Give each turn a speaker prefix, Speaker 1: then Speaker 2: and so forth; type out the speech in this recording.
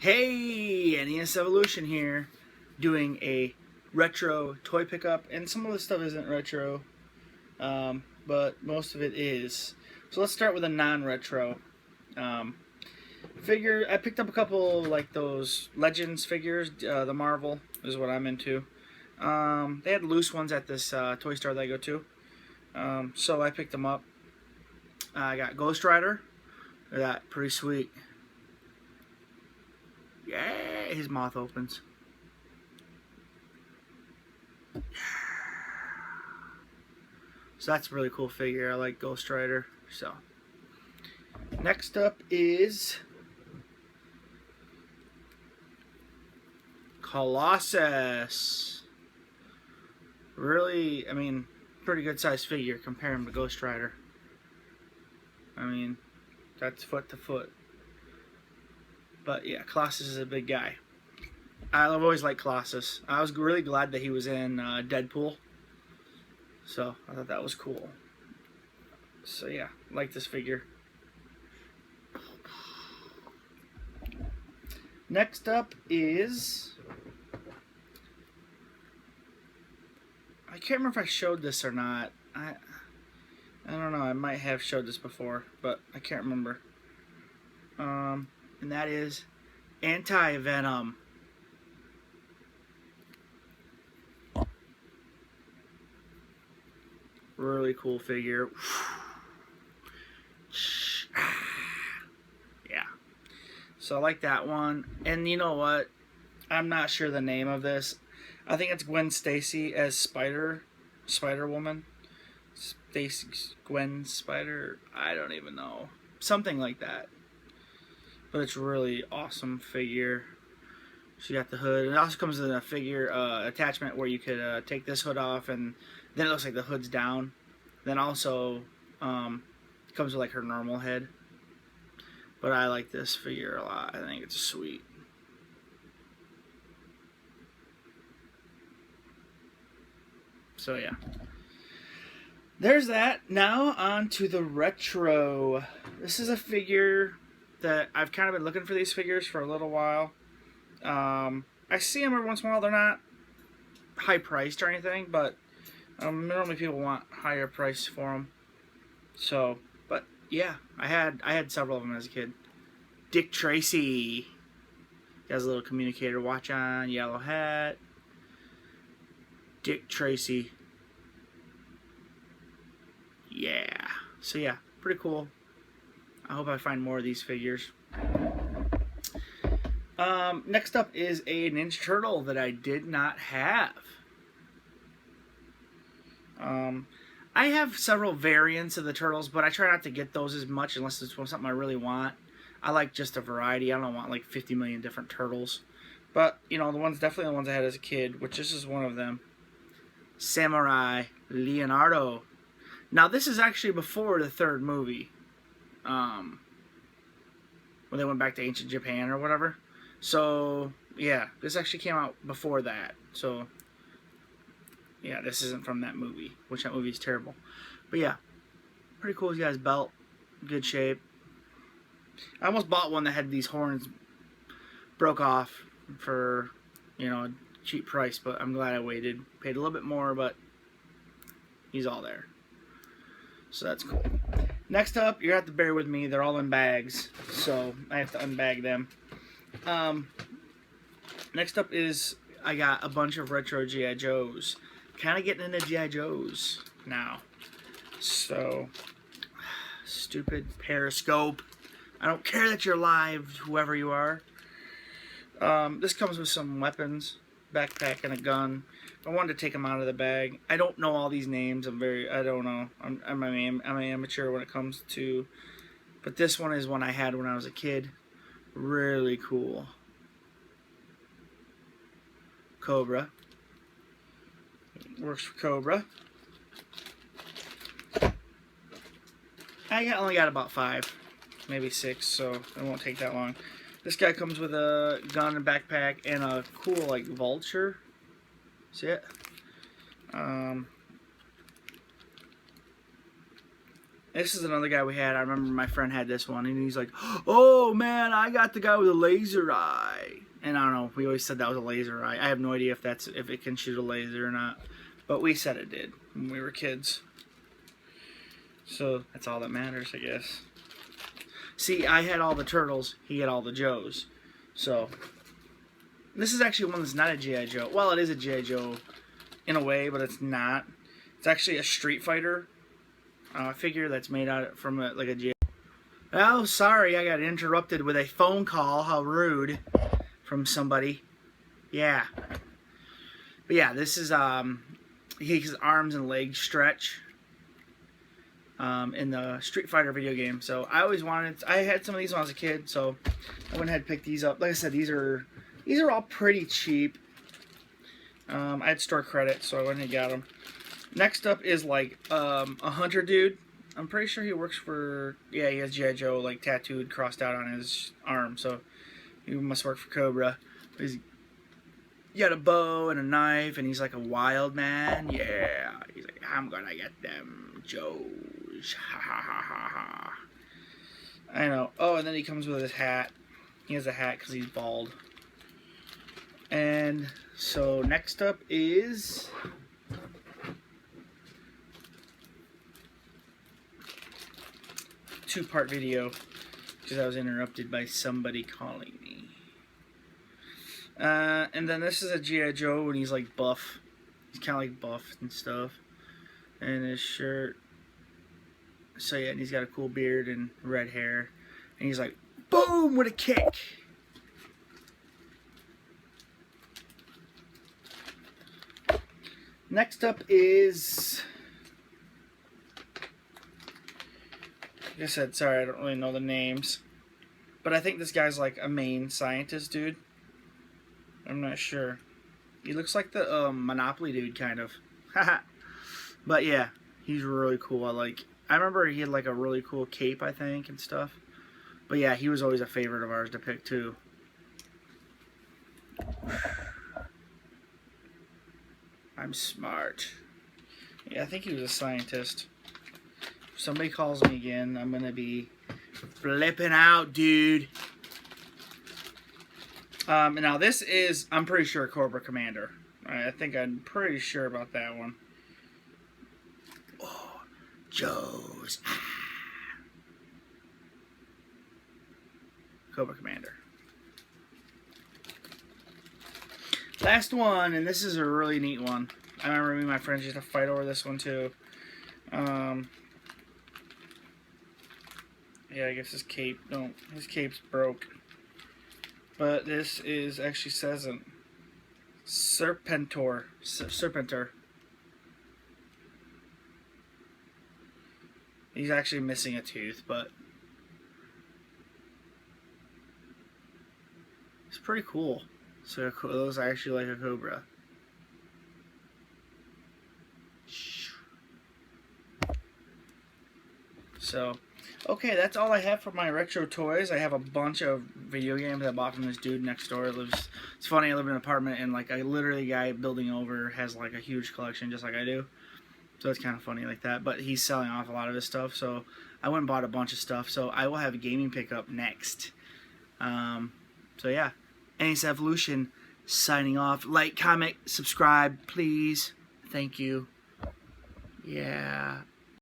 Speaker 1: Hey, NES Evolution here, doing a retro toy pickup, and some of the stuff isn't retro, but most of it is. So let's start with a non-retro figure. I picked up a couple like those Legends figures. The Marvel is what I'm into. They had loose ones at this toy store that I go to, so I picked them up. I got Ghost Rider. That pretty sweet. Yeah, his mouth opens. So that's a really cool figure. I like Ghost Rider. So next up is Colossus. Really, I mean, pretty good sized figure comparing to Ghost Rider. I mean, that's foot to foot. But yeah, Colossus is a big guy. I've always liked Colossus. I was really glad that he was in Deadpool. So I thought that was cool. So yeah, I like this figure. Next up is, I can't remember if I showed this or not. I don't know. I might have showed this before, but I can't remember. And that is Anti-Venom. Really cool figure. Yeah. So I like that one. And you know what? I'm not sure the name of this. I think it's Gwen Stacy as Spider-Woman. Gwen Spider. I don't even know. Something like that. But it's really awesome figure. She got the hood. It also comes with a figure attachment where you could take this hood off, and then it looks like the hood's down. Then also comes with like her normal head. But I like this figure a lot. I think it's sweet. So yeah. There's that. Now on to the retro. This is a figure that I've kind of been looking for these figures for a little while. I see them every once in a while. They're not high priced or anything, but normally people want higher price for them. So, but yeah, I had several of them as a kid. Dick Tracy. He has a little communicator watch on, yellow hat. Dick Tracy. Yeah. So yeah, pretty cool. I hope I find more of these figures. Next up is a Ninja Turtle that I did not have. I have several variants of the Turtles, but I try not to get those as much unless it's something I really want. I like just a variety. I don't want like 50 million different Turtles. But, you know, definitely the ones I had as a kid, which this is one of them. Samurai Leonardo. Now, this is actually before the third movie. When they went back to ancient Japan or whatever. So, yeah, this actually came out before that. So, yeah, this isn't from that movie, which that movie is terrible. But yeah, pretty cool guy's belt. Good shape. I almost bought one that had these horns broke off for, you know, a cheap price, but I'm glad I waited. Paid a little bit more, but he's all there. So that's cool. Next up, you're going to have to bear with me. They're all in bags, so I have to unbag them. Next up is I got a bunch of retro G.I. Joes. Kind of getting into G.I. Joes now. So, stupid Periscope. I don't care that you're live, whoever you are. This comes with some weapons, backpack, and a gun. I wanted to take them out of the bag. I don't know all these names. I don't know. I'm an amateur when it comes to, but this one is one I had when I was a kid. Really cool. Cobra. Works for Cobra. I only got about 5, maybe 6, so it won't take that long. This guy comes with a gun and backpack and a cool like vulture. See it? This is another guy we had. I remember my friend had this one, and he's like, "Oh man, I got the guy with a laser eye." And I don't know. We always said that was a laser eye. I have no idea if it can shoot a laser or not, but we said it did when we were kids. So that's all that matters, I guess. See, I had all the turtles. He had all the Joes. So this is actually one that's not a G.I. Joe. Well, it is a G.I. Joe in a way, but it's not. It's actually a Street Fighter figure that's made out from like a G.I. Oh, sorry, I got interrupted with a phone call. How rude from somebody. Yeah. But yeah, this is his arms and legs stretch in the Street Fighter video game. So I always wanted. I had some of these when I was a kid, so I went ahead and picked these up. Like I said, these are all pretty cheap. I had store credit, so I went and got them. Next up is like a hunter dude. I'm pretty sure he works for, yeah, he has G.I. Joe like tattooed, crossed out on his arm, so he must work for Cobra. He's got a bow and a knife, and he's like a wild man. Yeah, he's like, I'm gonna get them Joes. Ha ha ha ha ha. I know. Oh, and then he comes with his hat. He has a hat because he's bald. And so next up is two-part video because I was interrupted by somebody calling me. And then this is a G.I. Joe and he's like buff. He's kind of like buff and stuff. And his shirt. So yeah, and he's got a cool beard and red hair. And he's like, boom, with a kick. Next up is, like I said, sorry, I don't really know the names. But I think this guy's like a main scientist dude. I'm not sure. He looks like the Monopoly dude, kind of. But yeah, he's really cool. I remember he had like a really cool cape, I think, and stuff. But yeah, he was always a favorite of ours to pick too. I'm smart. Yeah, I think he was a scientist. If somebody calls me again, I'm gonna be flipping out, dude. Now this is, I'm pretty sure, Cobra Commander. I think I'm pretty sure about that one. Oh, Joe's. Cobra Commander. Last one, and this is a really neat one. I remember me and my friends used to fight over this one too. Yeah, I guess his cape, no, his cape's broke. But this is actually says a Serpentor. Serpentor. He's actually missing a tooth, but it's pretty cool. So it looks actually like a cobra. So, okay, that's all I have for my retro toys. I have a bunch of video games I bought from this dude next door. It's funny, I live in an apartment and like literally a guy building over has like a huge collection just like I do. So it's kind of funny like that. But he's selling off a lot of his stuff, so I went and bought a bunch of stuff. So I will have a gaming pickup next. So yeah. NES Evolution signing off. Like, comment, subscribe, please. Thank you. Yeah.